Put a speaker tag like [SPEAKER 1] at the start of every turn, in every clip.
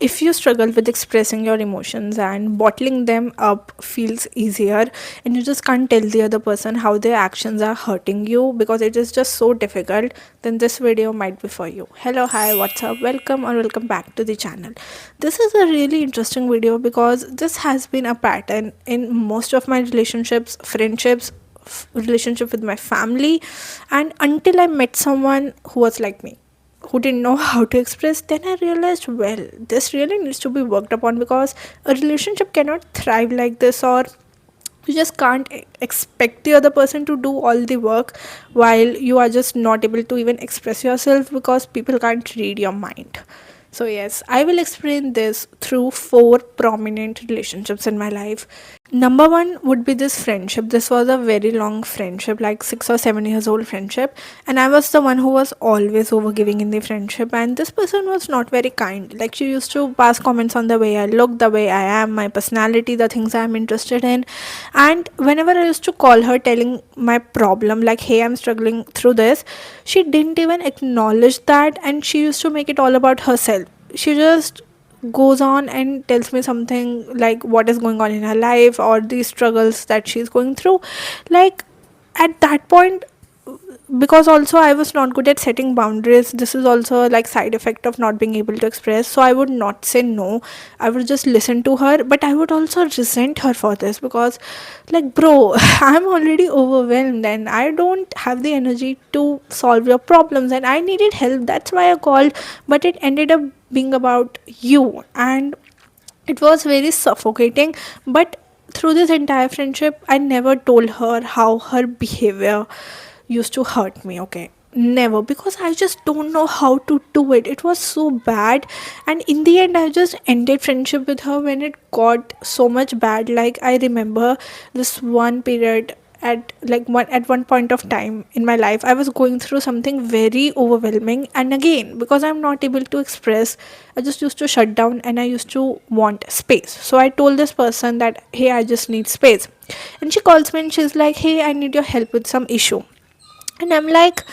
[SPEAKER 1] If you struggle with expressing your emotions and bottling them up feels easier, and you just can't tell the other person how their actions are hurting you because it is just so difficult, then this video might be for you. Hello, hi, what's up? Welcome or welcome back to the channel. This is a really interesting video because this has been a pattern in most of my relationships, friendships, relationship with my family, and until I met someone who was like me, who didn't know how to express, then I realized, well, this really needs to be worked upon because a relationship cannot thrive like this, or you just can't expect the other person to do all the work while you are just not able to even express yourself because people can't read your mind. So yes, I will explain this through four prominent relationships in my life. Number one would be this friendship. This was a very long friendship, like 6 or 7 years old friendship, and I was the one who was always overgiving in the friendship. And this person was not very kind. Like, she used to pass comments on the way I look, the way I am, my personality, the things I'm interested in. And whenever I used to call her telling my problem, like, hey, I'm struggling through this, she didn't even acknowledge that, and she used to make it all about herself. She just goes on and tells me something like what is going on in her life or the struggles that she's going through. Like, at that point, because also I was not good at setting boundaries, this is also like side effect of not being able to express, so I would not say no. I would just listen to her, but I would also resent her for this because, like, bro, I'm already overwhelmed and I don't have the energy to solve your problems, and I needed help, that's why I called. But it ended up being about you, and it was very suffocating. But through this entire friendship, I never told her how her behavior used to hurt me, okay? Never, because I just don't know how to do it. It was so bad. And in the end, I just ended friendship with her when it got so much bad. Like, I remember this one period at one point of time in my life, I was going through something very overwhelming, and again, because I'm not able to express, I just used to shut down and I used to want space. So I told this person that, hey, I just need space. And she calls me and she's like, hey, I need your help with some issue. And I'm like,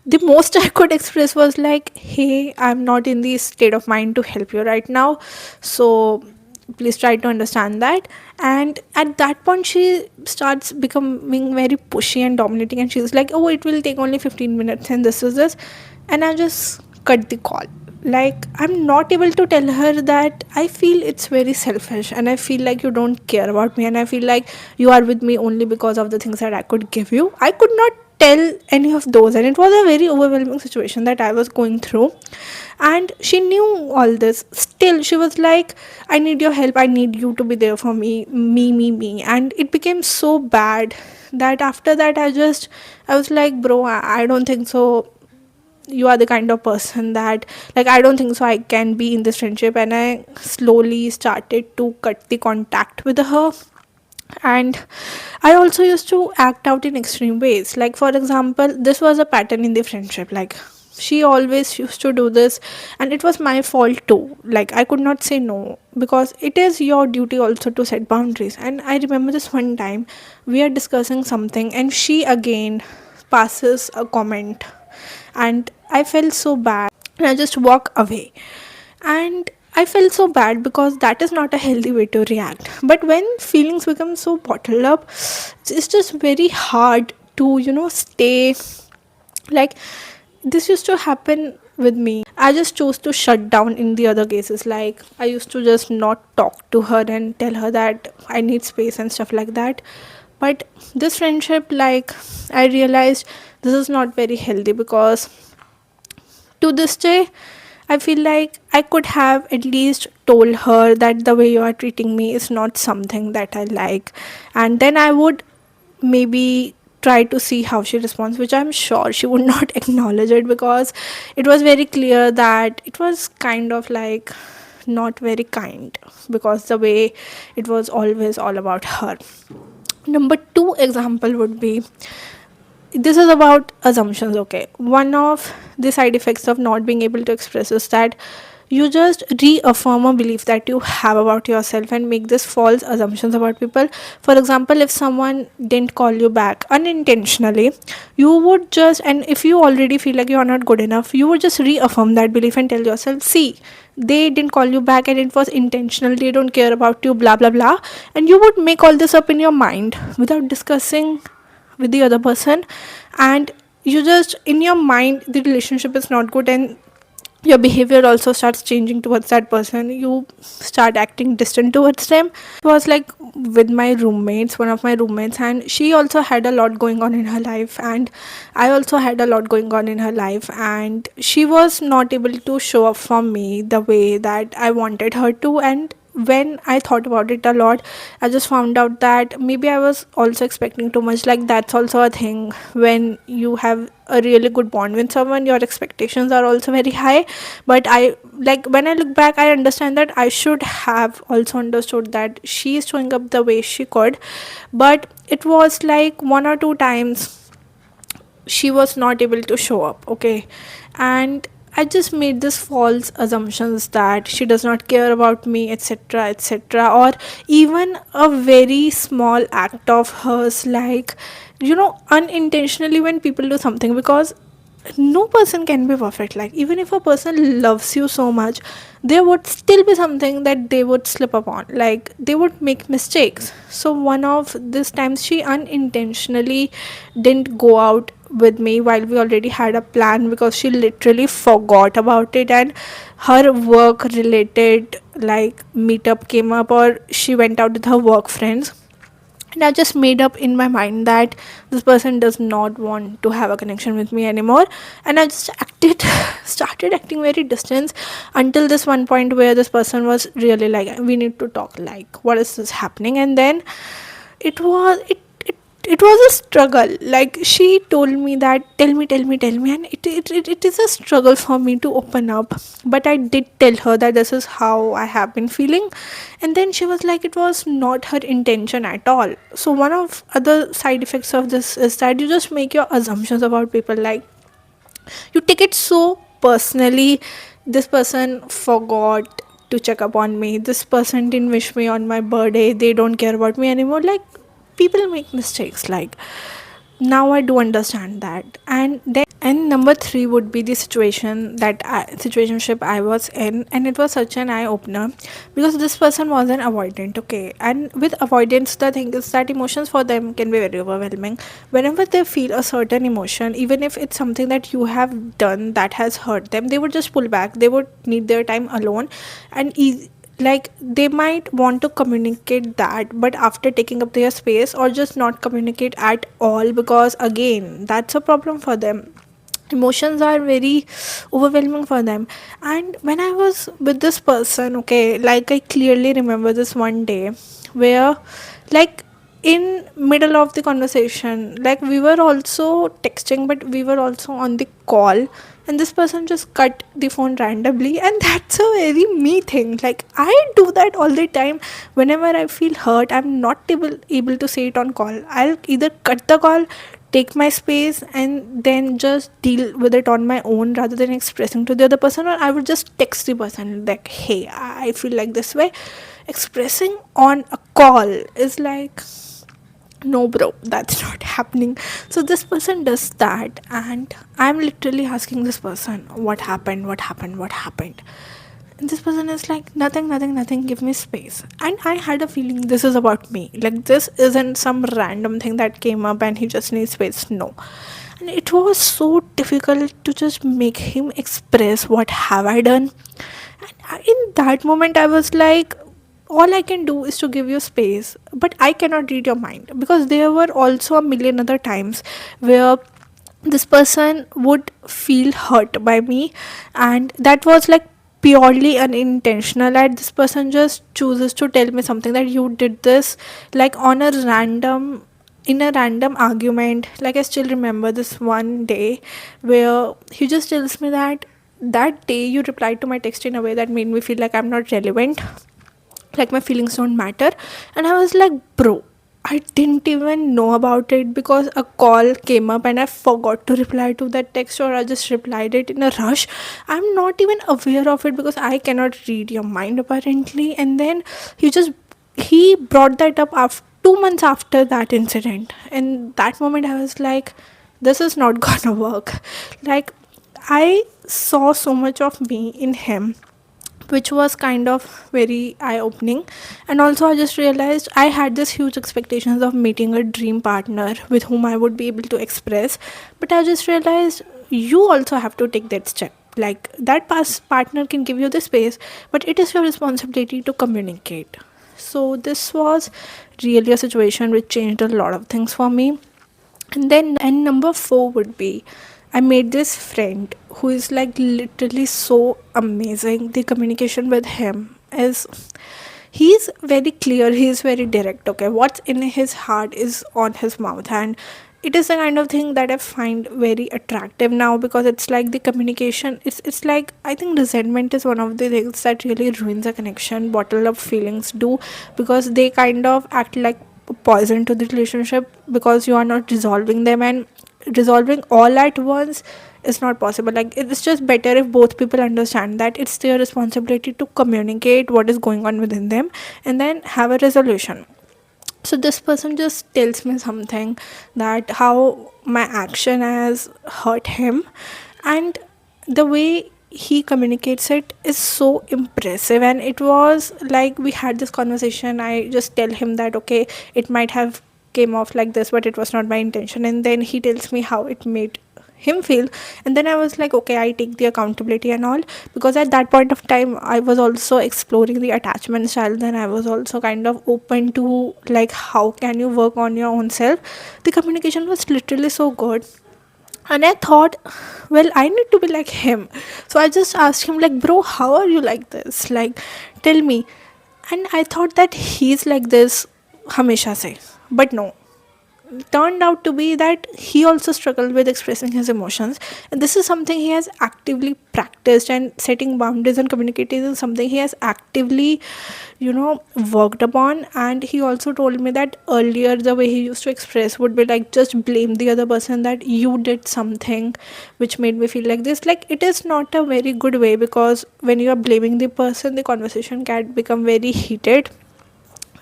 [SPEAKER 1] the most I could express was like, hey, I'm not in the state of mind to help you right now, so please try to understand that. And at that point, she starts becoming very pushy and dominating, and she's like, oh, it will take only 15 minutes and this is this. And I just cut the call. Like, I'm not able to tell her that I feel it's very selfish and I feel like you don't care about me, and I feel like you are with me only because of the things that I could give you. I could not tell any of those, and it was a very overwhelming situation that I was going through. And she knew all this, still she was like, I need your help, I need you to be there for me. And it became so bad that after that, I was like, bro, I don't think so you are the kind of person that, like, I don't think so I can be in this friendship. And I slowly started to cut the contact with her. And I also used to act out in extreme ways. Like, for example, this was a pattern in the friendship. Like, she always used to do this, and it was my fault too. Like, I could not say no because it is your duty also to set boundaries. And I remember this one time, we are discussing something and she again passes a comment, and I felt so bad, and I just walk away. And I felt so bad because that is not a healthy way to react. But when feelings become so bottled up, it's just very hard to, stay. Like, this used to happen with me. I just chose to shut down in the other cases. Like, I used to just not talk to her and tell her that I need space and stuff like that. But this friendship, like, I realized this is not very healthy because to this day, I feel like I could have at least told her that the way you are treating me is not something that I like. And then I would maybe try to see how she responds, which I'm sure she would not acknowledge it because it was very clear that it was kind of like not very kind, because the way it was always all about her. Number two example would be, this is about assumptions, okay? One of the side effects of not being able to express is that you just reaffirm a belief that you have about yourself and make this false assumptions about people. For example, if someone didn't call you back unintentionally, you would just, and if you already feel like you are not good enough, you would just reaffirm that belief and tell yourself, see, they didn't call you back and it was intentional, they don't care about you, blah blah blah. And you would make all this up in your mind without discussing with the other person. And you just, in your mind, the relationship is not good, and your behavior also starts changing towards that person. You start acting distant towards them. It was like with my roommates, one of my roommates, and she also had a lot going on in her life, and I also had a lot going on in her life, and she was not able to show up for me the way that I wanted her to. And when I thought about it a lot, I just found out that maybe I was also expecting too much. Like, that's also a thing. When you have a really good bond with someone, your expectations are also very high. But I, like, when I look back, I understand that I should have also understood that she is showing up the way she could. But it was like one or two times she was not able to show up, okay. And I just made this false assumptions that she does not care about me, etc etc. Or even a very small act of hers, like, unintentionally, when people do something, because no person can be perfect. Like, even if a person loves you so much, there would still be something that they would slip upon, like they would make mistakes. So one of these times she unintentionally didn't go out with me while we already had a plan, because she literally forgot about it, and her work related like meetup came up, or she went out with her work friends. And I just made up in my mind that this person does not want to have a connection with me anymore. And I just acted, started acting very distant, until this one point where this person was really like, we need to talk, like, what is this happening? And then it was it was a struggle. Like, she told me that, tell me, and it is a struggle for me to open up. But I did tell her that this is how I have been feeling. And then she was like, it was not her intention at all. So one of other side effects of this is that you just make your assumptions about people. Like, you take it so personally. This person forgot to check up on me, this person didn't wish me on my birthday, they don't care about me anymore. Like, people make mistakes. Like, now I do understand that. And number three would be the situationship I was in, and it was such an eye opener, because this person was an avoidant, okay. And with avoidance, the thing is that emotions for them can be very overwhelming. Whenever they feel a certain emotion, even if it's something that you have done that has hurt them, they would just pull back, they would need their time alone. And like, they might want to communicate that, but after taking up their space, or just not communicate at all, because again, that's a problem for them. Emotions are very overwhelming for them. And when I was with this person, okay, like, I clearly remember this one day where, like, in middle of the conversation, like, we were also texting, but we were also on the call, and this person just cut the phone randomly. And that's a very me thing. Like, I do that all the time. Whenever I feel hurt, I'm not able to say it on call, I'll either cut the call, take my space, and then just deal with it on my own, rather than expressing to the other person. Or I would just text the person like, hey, I feel like this way. Expressing on a call is like, no bro, that's not happening. So this person does that, and I'm literally asking this person, what happened, what happened, what happened? And this person is like, nothing, nothing, nothing, give me space. And I had a feeling this is about me. Like, this isn't some random thing that came up and he just needs space. No. And it was so difficult to just make him express what have I done. And in that moment, I was like, all I can do is to give you space, but I cannot read your mind. Because there were also a million other times where this person would feel hurt by me, and that was like purely unintentional. And this person just chooses to tell me something, that you did this, like, on a random, in a random argument. Like, I still remember this one day where he just tells me that, that day you replied to my text in a way that made me feel like I'm not relevant, like my feelings don't matter. And I was like, bro, I didn't even know about it, because a call came up and I forgot to reply to that text, or I just replied it in a rush. I'm not even aware of it, because I cannot read your mind apparently. And then he brought that up after 2 months after that incident. And that moment I was like, this is not gonna work. Like, I saw so much of me in him, which was kind of very eye opening. And also, I just realized I had this huge expectations of meeting a dream partner with whom I would be able to express, but I just realized you also have to take that step. Like, that past partner can give you the space, but it is your responsibility to communicate. So this was really a situation which changed a lot of things for me. And then, and number four would be, I made this friend who is like literally so amazing. The communication with him is, he's very clear, he's very direct. Okay, what's in his heart is on his mouth, and it is the kind of thing that I find very attractive now, because it's like the communication. It's like, I think resentment is one of the things that really ruins a connection. Bottle up feelings do, because they kind of act like poison to the relationship, because you are not resolving them, and resolving all at once is not possible. Like, it's just better if both people understand that it's their responsibility to communicate what is going on within them and then have a resolution. So this person just tells me something, that how my action has hurt him, and the way he communicates it is so impressive. And it was like, we had this conversation, I just tell him that okay, it might have came off like this, but it was not my intention, and then he tells me how it made him feel. And then I was like, okay, I take the accountability and all, because at that point of time I was also exploring the attachment style. Then I was also kind of open to like, how can you work on your own self. The communication was literally so good, and I thought, well, I need to be like him. So I just asked him, like, bro, how are you like this? Like, tell me. And I thought that he's like this hamesha se. But no, turned out to be that he also struggled with expressing his emotions, and this is something he has actively practiced. And setting boundaries and communicating is something he has actively, worked upon. And he also told me that earlier the way he used to express would be like, just blame the other person, that you did something which made me feel like this. Like, it is not a very good way, because when you are blaming the person, the conversation can become very heated.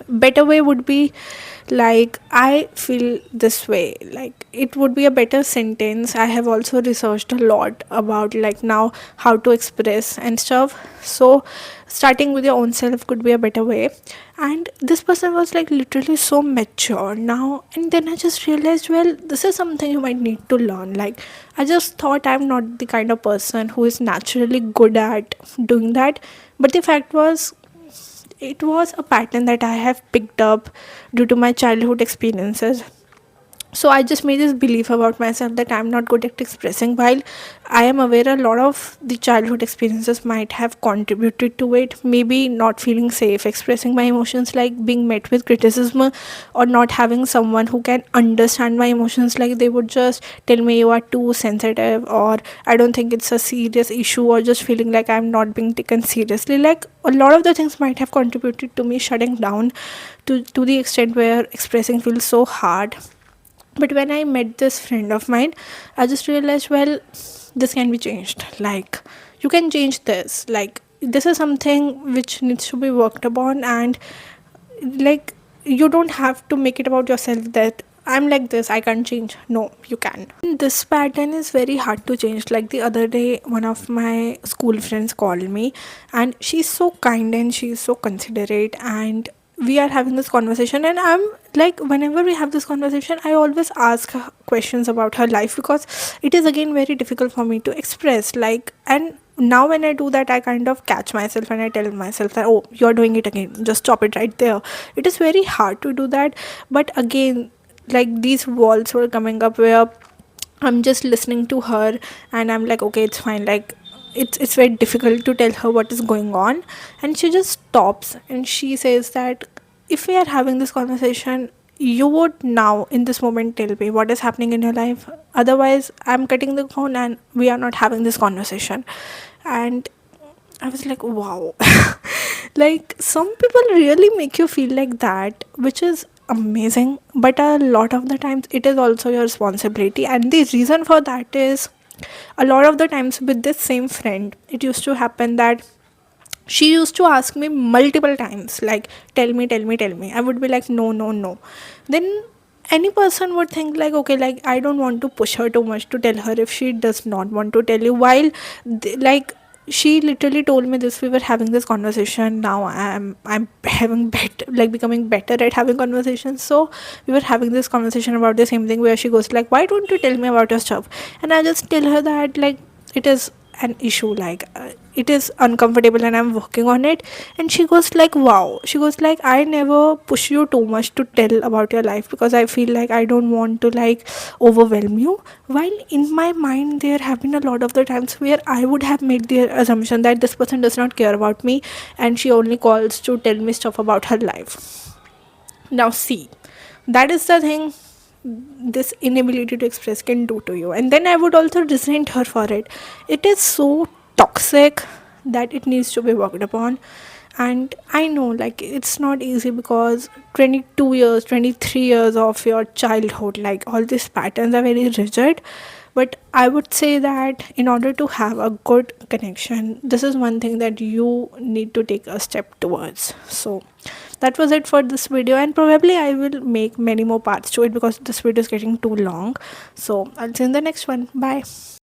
[SPEAKER 1] Better way would be like, I feel this way, like it would be a better sentence. I have also researched a lot about like now how to express and stuff. So starting with your own self could be a better way. And this person was like literally so mature now, and then I just realized, well, this is something you might need to learn. Like, I just thought I'm not the kind of person who is naturally good at doing that, but the fact was, it was a pattern that I have picked up due to my childhood experiences. So I just made this belief about myself that I'm not good at expressing, while I am aware a lot of the childhood experiences might have contributed to it. Maybe not feeling safe expressing my emotions, like being met with criticism, or not having someone who can understand my emotions. Like, they would just tell me you are too sensitive, or I don't think it's a serious issue, or just feeling like I'm not being taken seriously. Like, a lot of the things might have contributed to me shutting down to the extent where expressing feels so hard. But when I met this friend of mine, I just realized, well, this can be changed. Like, you can change this. Like, this is something which needs to be worked upon. And like, you don't have to make it about yourself that I'm like this, I can't change. No, you can. This pattern is very hard to change. Like, the other day, one of my school friends called me, and she's so kind and she's so considerate, and we are having this conversation. And I'm like, whenever we have this conversation, I always ask her questions about her life, because it is again very difficult for me to express. Like, and now when I do that, I kind of catch myself and I tell myself that, oh, you're doing it again, just stop it right there. It is very hard to do that. But again, like, these walls were coming up where I'm just listening to her, and I'm like, okay, it's fine. Like, it's very difficult to tell her what is going on. And she just stops and she says that, if we are having this conversation, you would now in this moment tell me what is happening in your life. Otherwise, I'm cutting the phone and we are not having this conversation. And I was like, wow. Like, some people really make you feel like that, which is amazing. But a lot of the times, it is also your responsibility. And the reason for that is, a lot of the times with this same friend, it used to happen that she used to ask me multiple times, like, tell me, tell me, tell me. I would be like, no, no, no. Then any person would think like, okay, like, I don't want to push her too much to tell her if she does not want to tell you. While like, she literally told me this. We were having this conversation. Now I'm having better, like becoming better at having conversations. So we were having this conversation about the same thing, where she goes like, why don't you tell me about your stuff? And I just tell her that, like, it is an issue, like, it is uncomfortable and I'm working on it. And she goes like, wow, she goes like, I never push you too much to tell about your life, because I feel like I don't want to like overwhelm you. While in my mind there have been a lot of the times where I would have made the assumption that this person does not care about me, and she only calls to tell me stuff about her life. Now see, that is the thing this inability to express can do to you. And then I would also resent her for it. It is so toxic that it needs to be worked upon. And I know, like, it's not easy, because 22 years, 23 years of your childhood, like, all these patterns are very rigid. But I would say that in order to have a good connection, this is one thing that you need to take a step towards. So that was it for this video, and probably I will make many more parts to it, because this video is getting too long. So I'll see you in the next one. Bye.